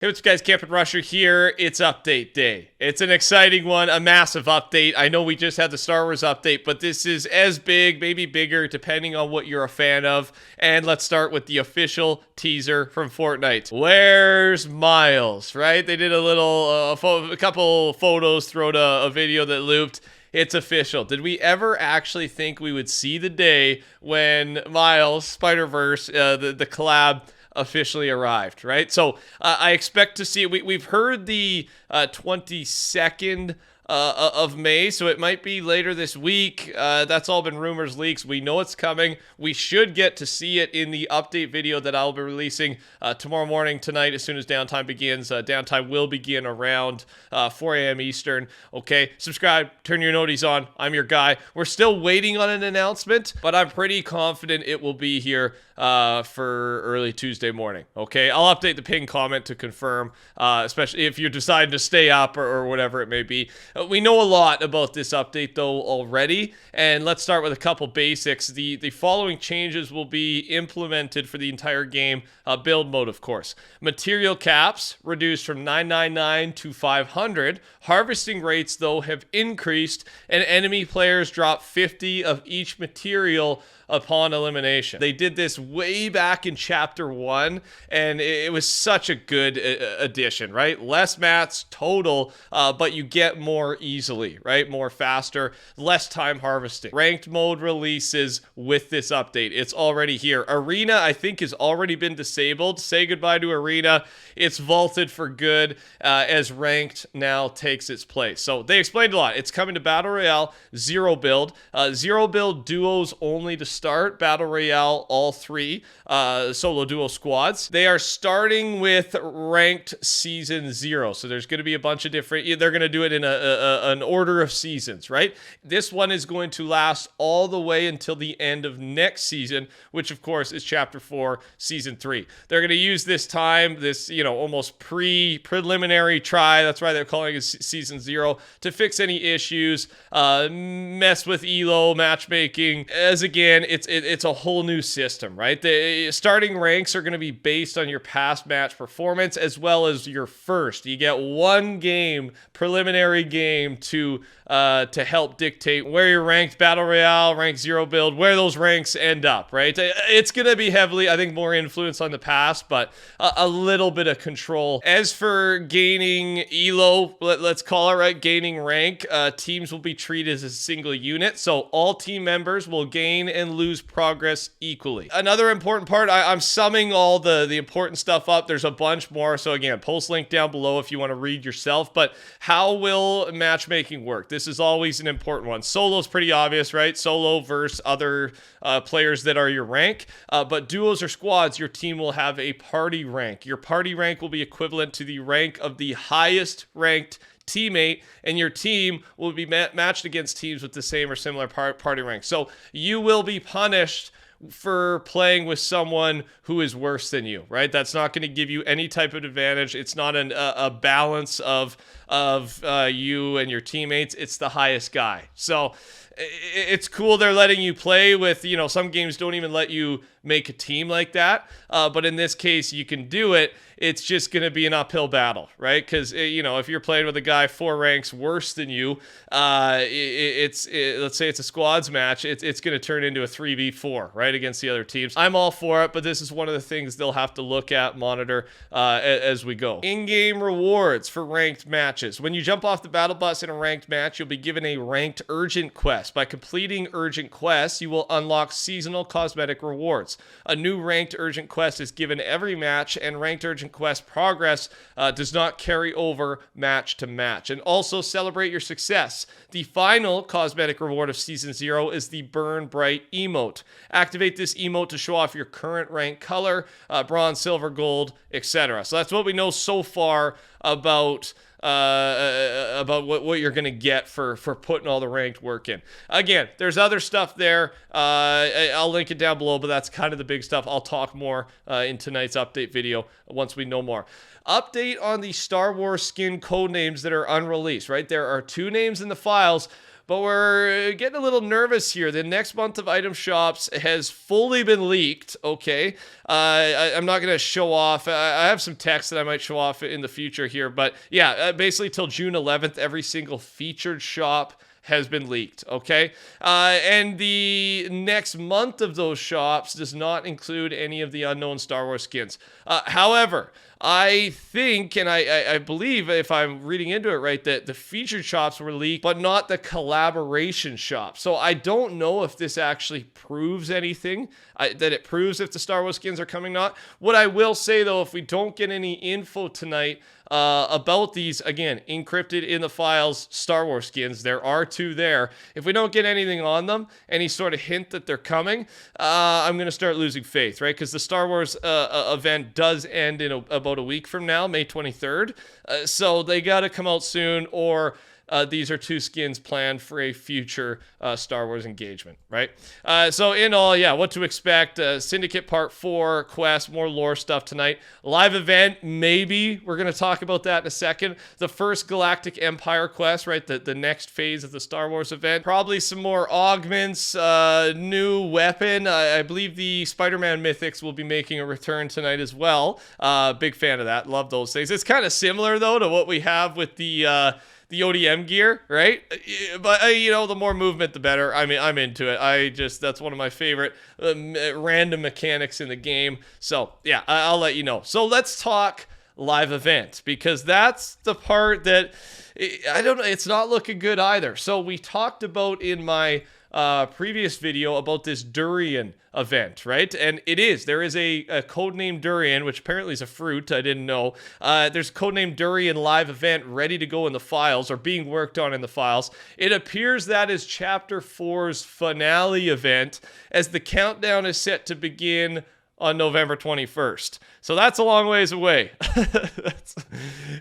Hey, what's up, guys? KLOMBO here. It's update day. It's an exciting one, a massive update. I know we just had the Star Wars update, but this is as big, maybe bigger, depending on what you're a fan of. And let's start with the official teaser from Fortnite. Where's Miles, right? They did a couple photos throughout a video that looped. It's official. Did we ever actually think we would see the day when Miles, Spider-Verse, the collab, officially arrived, right? So I expect to see it. We've heard the 22nd of May, so it might be later this week. That's all been rumors, leaks. We know it's coming. We should get to see it in the update video that I'll be releasing tomorrow morning, tonight, as soon as downtime begins. Downtime will begin around 4 a.m. Eastern. Okay, subscribe, turn your noties on. I'm your guy. We're still waiting on an announcement, but I'm pretty confident it will be here for early Tuesday morning. Okay, I'll update the pin comment to confirm, especially if you decide to stay up or whatever it may be. We know a lot about this update though already, and let's start with a couple basics. The following changes will be implemented for the entire game. Build mode, of course. Material caps reduced from 999 to 500. Harvesting rates though have increased, and enemy players drop 50 of each material upon elimination. They did this way back in chapter 1, and it was such a good addition, right? Less mats total, but you get more easily, right? More faster, less time harvesting. Ranked mode releases with this update. It's already here. Arena, I think, has already been disabled. Say goodbye to Arena. It's vaulted for good as ranked now takes its place. So they explained a lot. It's coming to Battle Royale, zero build. Zero build duos only to start. Battle Royale, all three. Solo duo squads. They are starting with ranked season 0. So there's going to be a bunch of different, they're going to do it in an order of seasons, right? This one is going to last all the way until the end of next season, which of course is chapter 4, season 3. They're going to use this time, this, almost preliminary try, that's why they're calling it season 0, to fix any issues, mess with elo matchmaking, as again, it's a whole new system, right? The starting ranks are going to be based on your past match performance as well as your first. You get one game, preliminary game, to help dictate where you're ranked. Battle Royale, rank 0 build, where those ranks end up, right? It's going to be heavily, I think, more influence on the past, but a little bit of control. As for gaining elo, let's call it, right, gaining rank, teams will be treated as a single unit, so all team members will gain and lose progress equally. Another important part, I'm summing all the important stuff up. There's a bunch more, so again, post link down below if you want to read yourself, but how will matchmaking work? This is always an important one. Solo's pretty obvious, right? Solo versus other players that are your rank, but duos or squads, your team will have a party rank. Your party rank will be equivalent to the rank of the highest ranked teammate, and your team will be matched against teams with the same or similar party rank. So you will be punished for playing with someone who is worse than you, right? That's not going to give you any type of advantage. It's not a balance of you and your teammates. It's the highest guy. So it's cool they're letting you play with, some games don't even let you make a team like that. But in this case, you can do it. It's just going to be an uphill battle, right? Because, if you're playing with a guy 4 ranks worse than you, let's say it's a squads match, it's going to turn into a 3v4, right, against the other teams. I'm all for it, but this is one of the things they'll have to look at, monitor as we go. In-game rewards for ranked matches. When you jump off the battle bus in a ranked match, you'll be given a ranked urgent quest. By completing urgent quests, you will unlock seasonal cosmetic rewards. A new ranked urgent quest is given every match, and ranked urgent quest progress does not carry over match to match. And also celebrate your success. The final cosmetic reward of season 0 is the Burn Bright emote. Activate this emote to show off your current rank color, bronze, silver, gold, etc. So that's what we know so far about what you're going to get for putting all the ranked work in. Again, there's other stuff there. I'll link it down below, but that's kind of the big stuff. I'll talk more in tonight's update video once we know more. Update on the Star Wars skin code names that are unreleased, right? There are 2 names in the files, but we're getting a little nervous here. The next month of item shops has fully been leaked, okay? I'm not going to show off. I have some text that I might show off in the future here, but yeah, basically till June 11th, every single featured shop has been leaked, okay? And the next month of those shops does not include any of the unknown Star Wars skins. However, I think, and I believe, if I'm reading into it right, that the featured shops were leaked, but not the collaboration shops. So I don't know if this actually proves anything, that it proves if the Star Wars skins are coming or not. What I will say, though, if we don't get any info tonight about these, again, encrypted in the files Star Wars skins, there are 2 there. If we don't get anything on them, any sort of hint that they're coming, I'm going to start losing faith, right? Because the Star Wars event does end in about a week from now, May 23rd. So they got to come out soon, or these are 2 skins planned for a future Star Wars engagement, right? So in all, yeah, what to expect. Syndicate Part 4, quest, more lore stuff tonight. Live event, maybe. We're going to talk about that in a second. The first Galactic Empire quest, right? The next phase of the Star Wars event. Probably some more augments, new weapon. I believe the Spider-Man Mythics will be making a return tonight as well. Big fan of that. Love those things. It's kind of similar, though, to what we have with the ODM gear, right? But the more movement, the better. I mean, I'm into it. That's one of my favorite random mechanics in the game. So yeah, I'll let you know. So let's talk live event, because that's the part that I don't know. It's not looking good either. So we talked about in my previous video about this durian event, right? And there is a codename durian, which apparently is a fruit. I didn't know. There's a codename durian live event ready to go in the files, or being worked on in the files. It appears that is Chapter 4's finale event, as the countdown is set to begin on November 21st. So that's a long ways away.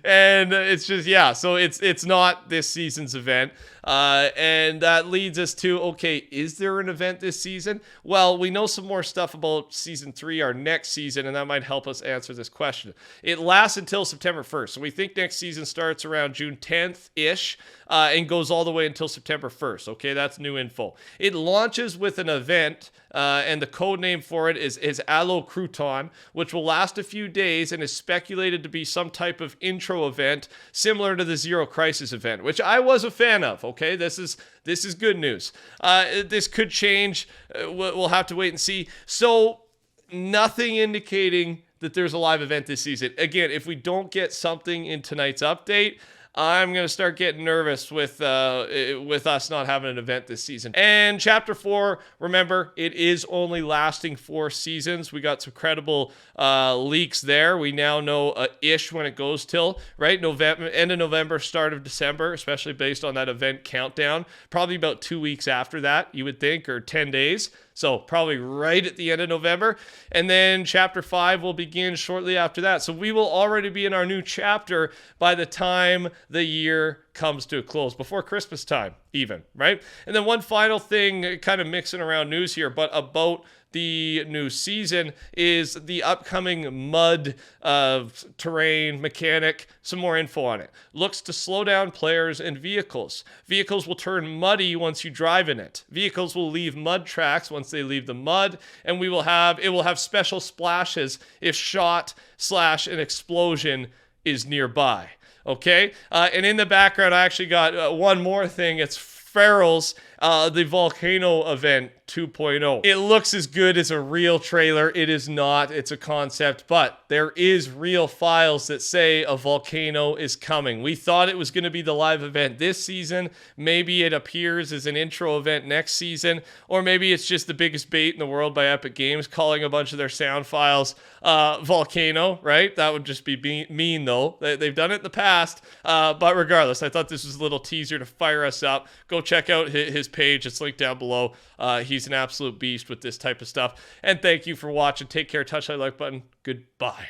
And it's just, yeah, so it's not this season's event. And that leads us to, okay, is there an event this season? Well, we know some more stuff about Season 3, our next season, and that might help us answer this question. It lasts until September 1st. So we think next season starts around June 10th-ish and goes all the way until September 1st. Okay, that's new info. It launches with an event, and the code name for it is Aloe Crouton, which will last a few days and is speculated to be some type of intro event similar to the Zero Crisis event, which I was a fan of. Okay, this is good news. This could change. We'll have to wait and see. So nothing indicating that there's a live event this season. Again, if we don't get something in tonight's update, I'm going to start getting nervous with us not having an event this season. And Chapter 4, remember, it is only lasting 4 seasons. We got some credible leaks there. We now know ish when it goes till, right? End of November, start of December, especially based on that event countdown. Probably about 2 weeks after that, you would think, or 10 days. So probably right at the end of November. And then Chapter 5 will begin shortly after that. So we will already be in our new chapter by the time the year comes to a close, before Christmas time even, right? And then one final thing, kind of mixing around news here, but about the new season is the upcoming mud terrain mechanic. Some more info on it. Looks to slow down players and vehicles. Vehicles will turn muddy once you drive in it. Vehicles will leave mud tracks once they leave the mud, and it will have special splashes if shot/an explosion is nearby. Okay? And in the background, I actually got one more thing. It's Farrell's the Volcano Event 2.0. It looks as good as a real trailer. It is not. It's a concept, but there is real files that say a volcano is coming. We thought it was going to be the live event this season. Maybe it appears as an intro event next season, or maybe it's just the biggest bait in the world by Epic Games, calling a bunch of their sound files Volcano, right? That would just be mean, though. They've done it in the past, but regardless, I thought this was a little teaser to fire us up. Go check out his page. It's linked down below. He's an absolute beast with this type of stuff. And thank you for watching. Take care. Touch that like button. Goodbye.